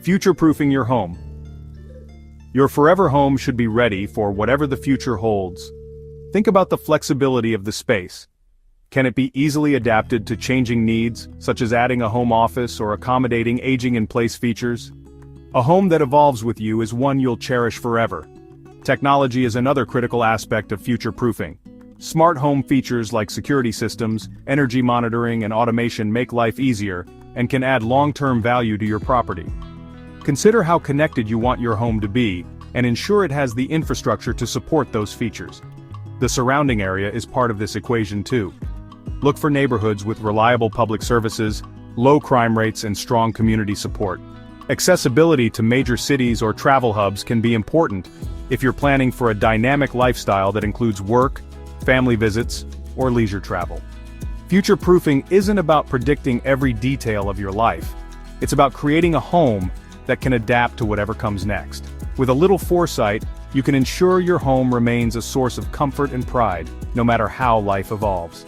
Future-proofing your home. Your forever home should be ready for whatever the future holds. Think about the flexibility of the space. Can it be easily adapted to changing needs, such as adding a home office or accommodating aging-in-place features? A home that evolves with you is one you'll cherish forever. Technology is another critical aspect of future-proofing. Smart home features like security systems, energy monitoring, and automation make life easier and can add long-term value to your property. Consider how connected you want your home to be, and ensure it has the infrastructure to support those features. The surrounding area is part of this equation too. Look for neighborhoods with reliable public services, low crime rates, and strong community support. Accessibility to major cities or travel hubs can be important if you're planning for a dynamic lifestyle that includes work, family visits, or leisure travel. Future-proofing isn't about predicting every detail of your life. It's about creating a home that can adapt to whatever comes next. With a little foresight, you can ensure your home remains a source of comfort and pride, no matter how life evolves.